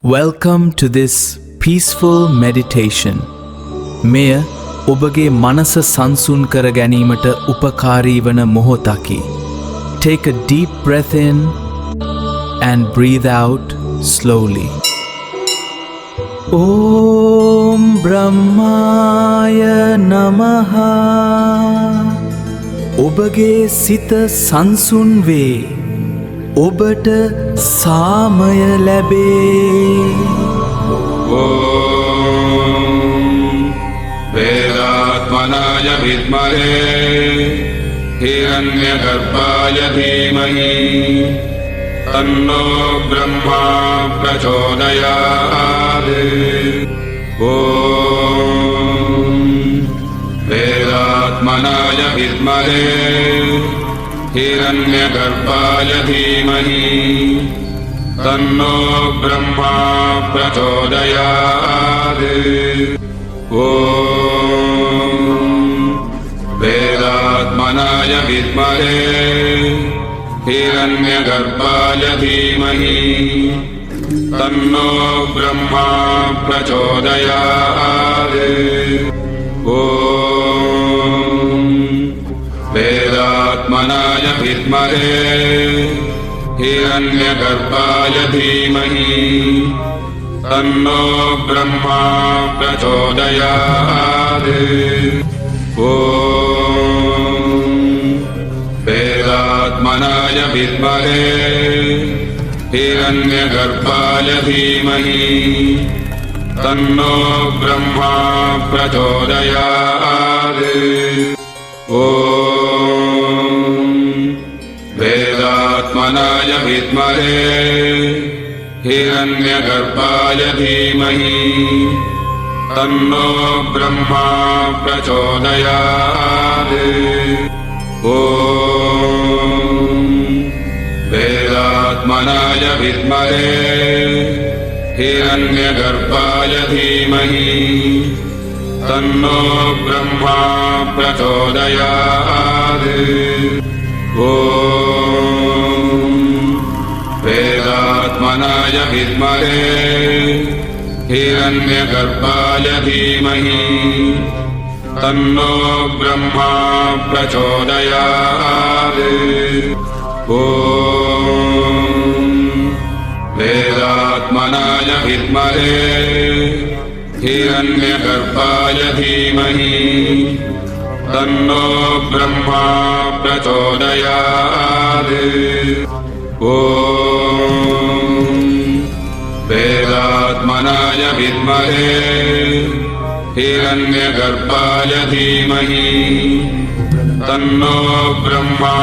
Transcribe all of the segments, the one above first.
Welcome to this peaceful meditation. මෙය ඔබගේ මනස සංසුන් කර ගැනීමට උපකාරී වන මොහොතකි. Take a deep breath in and breathe out slowly. Om Brahmaya Namaha. ඔබගේ සිත සංසුන් වේ. ඔබට සාමය ලැබේ. Om Vedatmanaya Vidmahe Hiranyagarbhaya Dhimahi Tanno Brahma Prachodayat. Om Vedatmanaya Vidmahe Hiranyagarbhaya Dhimahi Tanno Brahma Prachodayat. Om Vedatmanaya Vidmahe Hiranyagarbhaya Dhimahi Tanno Brahma Prachodayat. Om Vedatmanaya Vidmahe Hiranyagarbhaya Dhimahi Tanno Brahma Prachodayat. Om Vedatmanaya Vidmahe Hiranyagarbhaya Dhimahi Tanno Brahma Prachodayat. Om Vedatmanaya Vidmahe Hiranyagarbhaya Dhimahi Tanno Brahma Prachodayat. Om Vedatmanaya Vidmahe Hiranyagarbhaya Dhimahi Tanno Brahma Prachodayat. Om Vedatmanaya Vidmahe Hiranyagarbhaya Dhimahi Tanno Brahma Prachodayat. Om Vedatmanaya Vidmahe Hiranyagarbhaya Dhimahi Tanno Brahma Prachodayat. Om Vedatmanaya Vidmahe Hiranyagarbhaya Dhimahi Tanno Brahma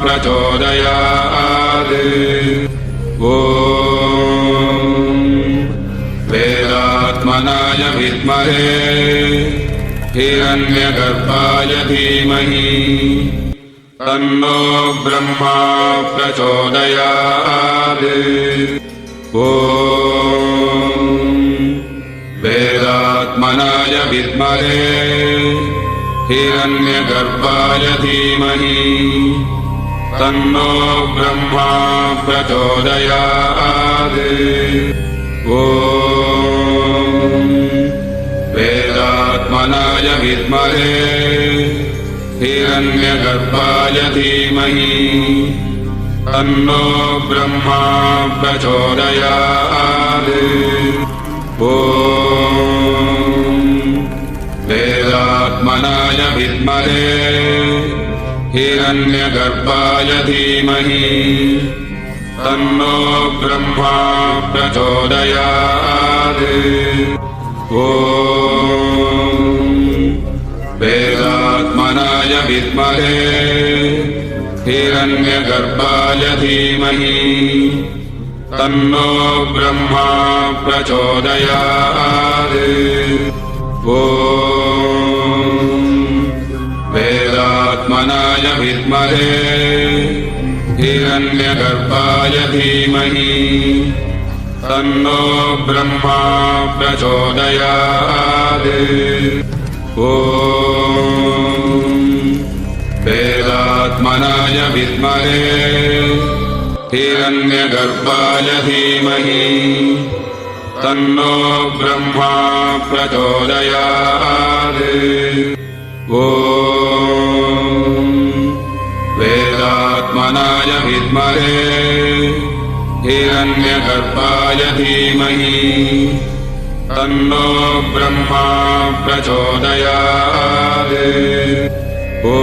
Prachodayat. Om Vedatmanaya Vidmahe Hiranyagarbhaya Dhimahi Tanno Brahma Prachodayat. Om Vedatmanaya Vidmahe Hiranyagarbhaya Dhimahi Tanno Brahma Prachodayat. Om Vedatmanaya Vidmahe Hiranyagarbhaya Dhimahi Tanno Brahma Prachodayat. Om Vedatmanaya Vidmahe Hiranyagarbhaya Dhimahi Tanno Brahma Prachodayat. Om Vedatmanaya Vidmahe Hiranyagarbhaya Dhimahi Tanno Brahma Prachodayat. Om Vedatmanaya Vidmahe Hiranyagarbhaya Dhimahi Tanno Brahma Prachodayat. Om Vedatmanaya Vidmahe Hiranyagarbhaya Dhimahi तन्नो ब्रह्मा प्रचोदयात्। ॐ वेदात्मनाय विद्महे हिरण्यगर्भाय धीमहि तन्नो ब्रह्मा प्रचोदयात्। ॐ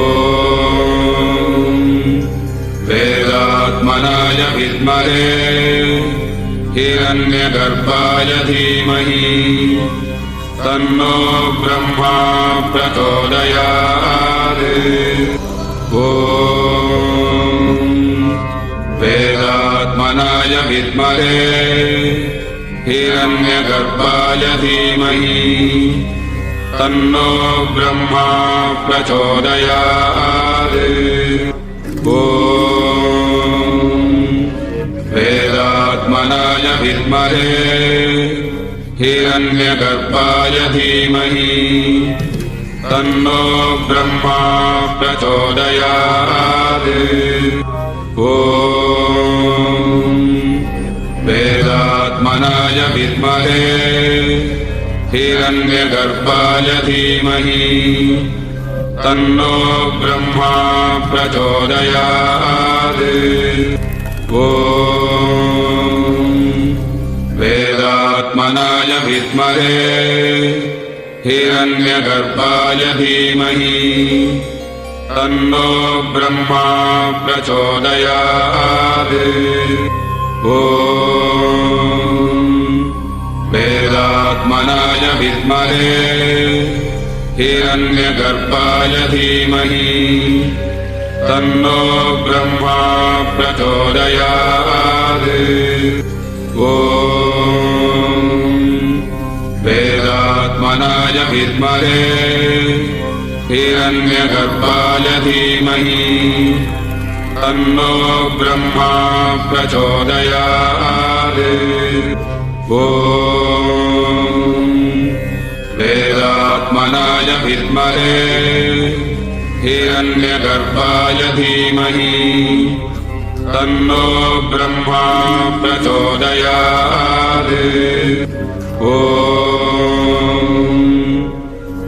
वेदात्मनाय विद्महे हिरण्यगर्भाय धीमहि तन्नो ब्रह्मा प्रचोदयात्। ॐ वेदात्मनाय विद्महे हिरण्यगर्भाय धीमहि तन्नो ब्रह्मा प्रचोदयात्। ॐ वेदात्मनाय विद्महे हिरण्यगर्भाय धीमहि तन्नो ब्रह्मा प्रचोदयात्। ॐ वेदात्मनाय विद्महे हिरण्यगर्भाय धीमहि तन्नो ब्रह्मा प्रचोदयात्। ॐ वेदात्मनाय विद्महे हिरण्यगर्भाय धीमहि तन्नो ब्रह्मा प्रचोदयात्। ॐ वेदात्मनाय विद्महे हिरण्यगर्भाय धीमहि तन्नो ब्रह्मा प्रचोदयात्। ॐ वेदात्मनाय विद्महे हिरण्यगर्भाय धीमहि तन्नो ब्रह्मा प्रचोदयात्। ॐ वेदात्मनाय विद्महे हिरण्यगर्भाय धीमहि तन्नो ब्रह्मा प्रचोदयात्। ॐ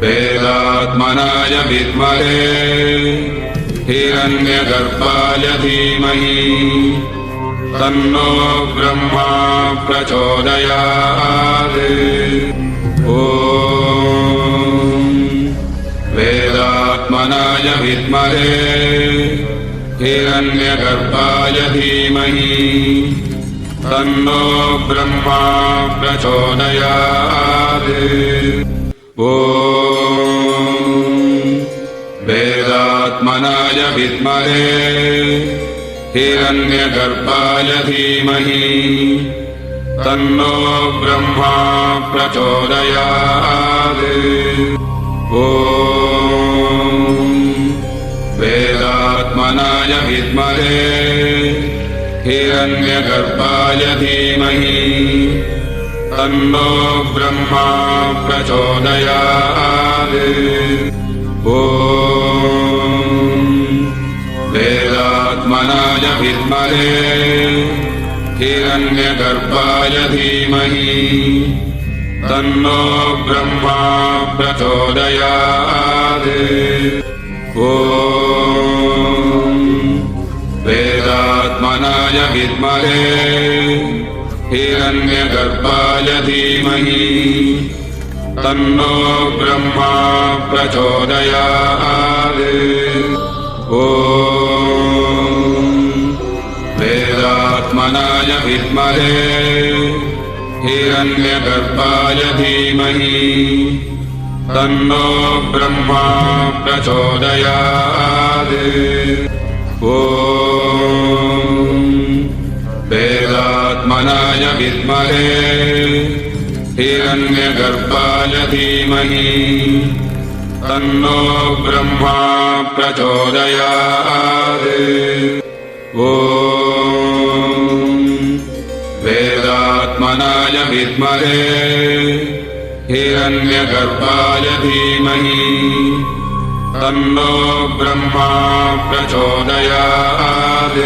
वेदात्मनाय विद्महे हिरण्यगर्भाय धीमहि तन्नो ब्रह्मा प्रचोदयात्। ॐ वेदात्मनाय विद्महे हिरण्यगर्भाय धीमहि तन्नो ब्रह्मा प्रचोदयात्। ॐ वेदात्मनाय विद्महे हिरण्यगर्भाय धीमहि तन्नो ब्रह्मा प्रचोदयात्। ॐ वेदात्मनाय विद्महे हिरण्यगर्भाय धीमहि तन्नो ब्रह्मा प्रचोदयात्। ॐ वेदात्मनाय विद्महे हिरण्यगर्भाय धीमहि तन्नो ब्रह्मा प्रचोदयात्। ॐ वेदात्मनाय विद्महे हिरण्यगर्भाय धीमहि तन्नो ब्रह्मा प्रचोदयात्। ॐ वेदात्मनाय विद्महे हिरण्यगर्भाय धीमहि तन्नो ब्रह्मा प्रचोदयात्। ॐ वेदात्मनाय विद्महे हिरण्यगर्भाय धीमहि तन्नो ब्रह्मा प्रचोदयात्। ॐ वेदात्मनाय विद्महे हिरण्यगर्भाय धीमहि तन्नो ब्रह्मा प्रचोदयात्।